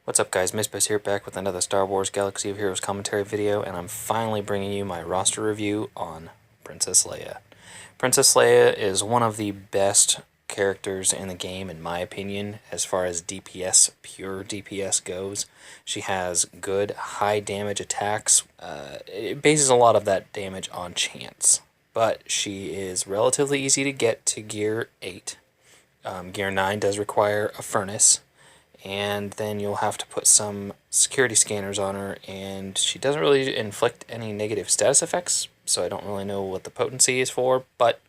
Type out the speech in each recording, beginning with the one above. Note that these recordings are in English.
What's up guys, Misbus here, back with another Star Wars Galaxy of Heroes commentary video, and I'm finally bringing you my roster review on Princess Leia. Princess Leia is one of the best characters in the game, in my opinion, as far as DPS, pure DPS goes. She has good, high damage attacks. It bases a lot of that damage on chance, but she is relatively easy to get to Gear 8. Gear 9 does require a furnace, and then you'll have to put some security scanners on her, and she doesn't really inflict any negative status effects, so I don't really know what the potency is for, but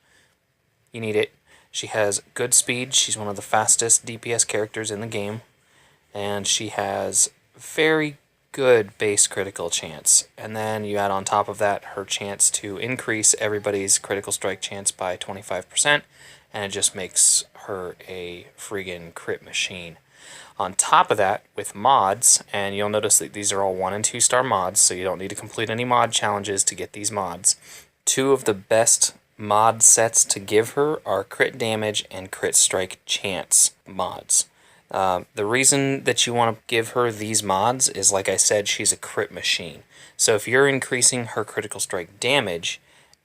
you need it. She has good speed. She's one of the fastest DPS characters in the game, and she has very good base critical chance, and then you add on top of that her chance to increase everybody's critical strike chance by 25%, and it just makes her a friggin' crit machine. On top of that, with mods, and you'll notice that these are all 1 and 2 star mods, so you don't need to complete any mod challenges to get these mods. Two of the best mod sets to give her are crit damage and crit strike chance mods. The reason that you want to give her these mods is, like I said, she's a crit machine. So if you're increasing her critical strike damage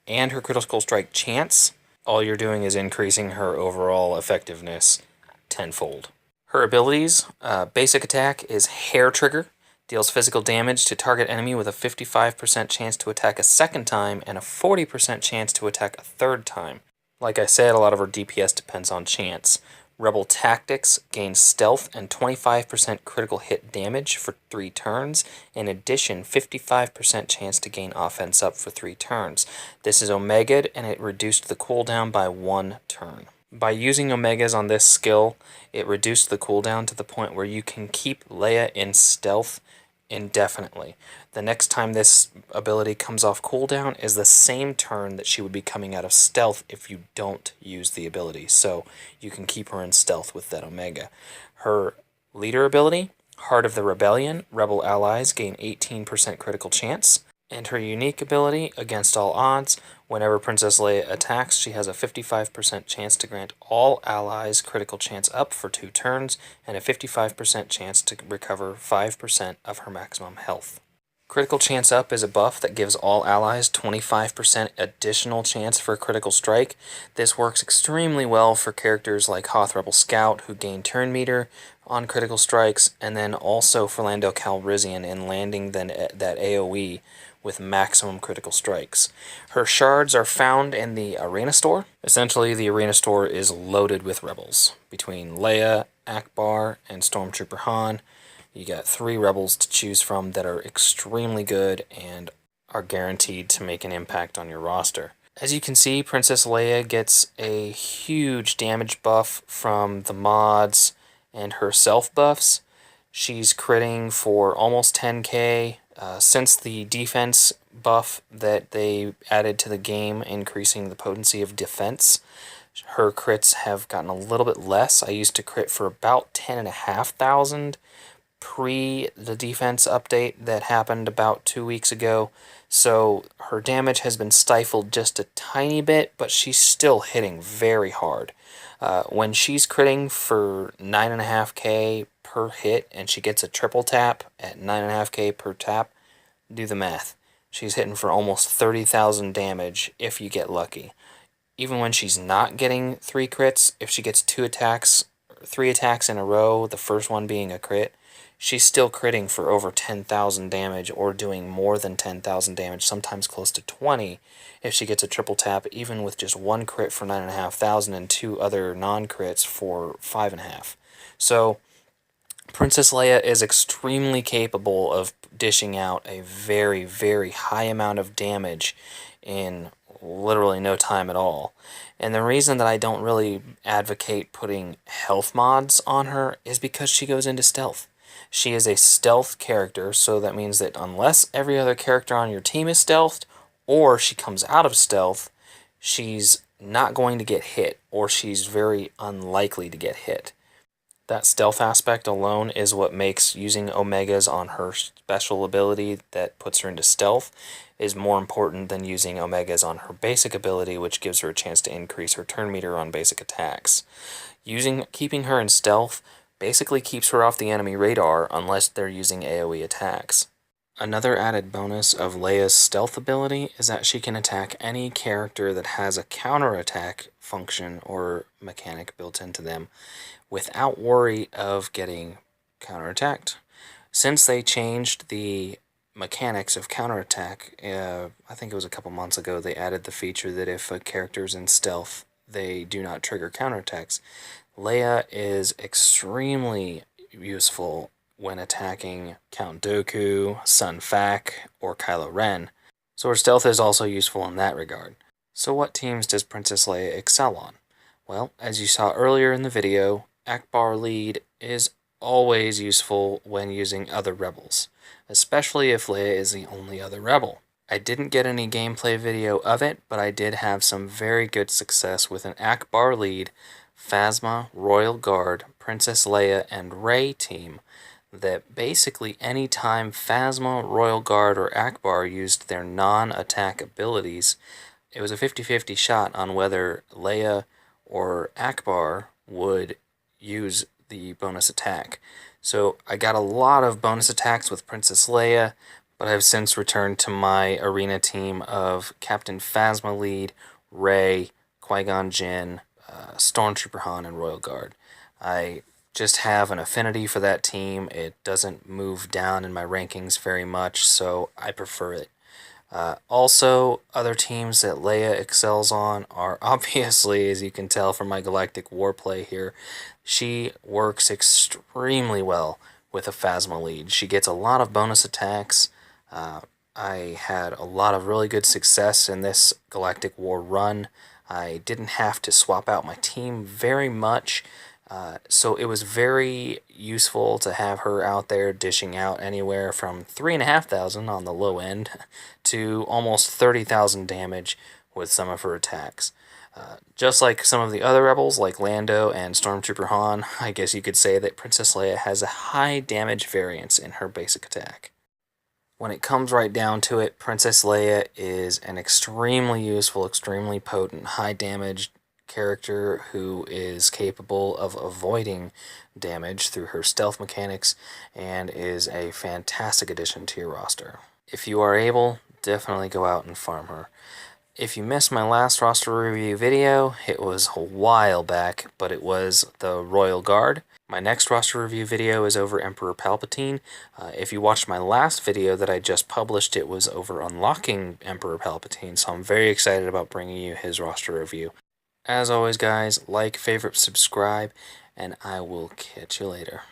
and her critical strike chance, all you're doing is increasing her overall effectiveness tenfold. Her abilities, basic attack is Hair Trigger, deals physical damage to target enemy with a 55% chance to attack a second time and a 40% chance to attack a third time. Like I said, a lot of her DPS depends on chance. Rebel Tactics gains stealth and 25% critical hit damage for 3 turns. In addition, 55% chance to gain offense up for 3 turns. This is Omega'd, and it reduced the cooldown by 1 turn. By using Omegas on this skill, it reduced the cooldown to the point where you can keep Leia in stealth indefinitely. The next time this ability comes off cooldown is the same turn that she would be coming out of stealth if you don't use the ability, so you can keep her in stealth with that Omega. Her leader ability, Heart of the Rebellion, rebel allies gain 18% critical chance. And her unique ability, Against All Odds, whenever Princess Leia attacks, she has a 55% chance to grant all allies critical chance up for 2 turns, and a 55% chance to recover 5% of her maximum health. Critical chance up is a buff that gives all allies 25% additional chance for a critical strike. This works extremely well for characters like Hoth Rebel Scout, who gain turn meter on critical strikes, and then also for Lando Calrissian in landing that AoE with maximum critical strikes. Her shards are found in the Arena Store. Essentially, the Arena Store is loaded with rebels. Between Leia, Akbar, and Stormtrooper Han, you got 3 rebels to choose from that are extremely good and are guaranteed to make an impact on your roster. As you can see, Princess Leia gets a huge damage buff from the mods and her self buffs. She's critting for almost 10k. Since the defense buff that they added to the game, increasing the potency of defense, her crits have gotten a little bit less. I used to crit for about 10,500 pre the defense update that happened about 2 weeks ago, so her damage has been stifled just a tiny bit, but she's still hitting very hard. When she's critting for 9.5k per hit and she gets a triple tap at 9.5k per tap, do the math. She's hitting for almost 30,000 damage if you get lucky. Even when she's not getting 3 crits, if she gets 3 attacks in a row, the first one being a crit, she's still critting for over 10,000 damage, or doing more than 10,000 damage, sometimes close to 20, if she gets a triple tap, even with just 1 crit for 9,500 and 2 other non-crits for 5.5. So Princess Leia is extremely capable of dishing out a very, very high amount of damage in literally no time at all. And the reason that I don't really advocate putting health mods on her is because she goes into stealth. She is a stealth character, so that means that unless every other character on your team is stealthed, or she comes out of stealth, she's not going to get hit, or she's very unlikely to get hit. That stealth aspect alone is what makes using Omegas on her special ability that puts her into stealth is more important than using Omegas on her basic ability, which gives her a chance to increase her turn meter on basic attacks. Keeping her in stealth basically keeps her off the enemy radar unless they're using AoE attacks. Another added bonus of Leia's stealth ability is that she can attack any character that has a counterattack function or mechanic built into them without worry of getting counterattacked. Since they changed the mechanics of counterattack, I think it was a couple months ago, they added the feature that if a character's in stealth, they do not trigger counterattacks. Leia is extremely useful when attacking Count Dooku, Sun Fac, or Kylo Ren, so her stealth is also useful in that regard. So what teams does Princess Leia excel on? Well, as you saw earlier in the video, Akbar lead is always useful when using other rebels, especially if Leia is the only other rebel. I didn't get any gameplay video of it, but I did have some very good success with an Akbar lead, Phasma, Royal Guard, Princess Leia, and Rey team that basically any time Phasma, Royal Guard, or Akbar used their non-attack abilities, it was a 50-50 shot on whether Leia or Akbar would use the bonus attack. So I got a lot of bonus attacks with Princess Leia, but I've since returned to my arena team of Captain Phasma lead, Rey, Qui-Gon Jinn, Stormtrooper Han, and Royal Guard. I just have an affinity for that team. It doesn't move down in my rankings very much, so I prefer it. Also, other teams that Leia excels on are obviously, as you can tell from my Galactic Warplay here, she works extremely well with a Phasma lead. She gets a lot of bonus attacks. I had a lot of really good success in this Galactic War run. I didn't have to swap out my team very much. So it was very useful to have her out there dishing out anywhere from 3,500 on the low end to almost 30,000 damage with some of her attacks. Just like some of the other rebels, like Lando and Stormtrooper Han, I guess you could say that Princess Leia has a high damage variance in her basic attack. When it comes right down to it, Princess Leia is an extremely useful, extremely potent, high damage character who is capable of avoiding damage through her stealth mechanics and is a fantastic addition to your roster. If you are able, definitely go out and farm her. If you missed my last roster review video, it was a while back, but it was the Royal Guard. My next roster review video is over Emperor Palpatine. If you watched my last video that I just published, it was over unlocking Emperor Palpatine, so I'm very excited about bringing you his roster review. As always, guys, like, favorite, subscribe, and I will catch you later.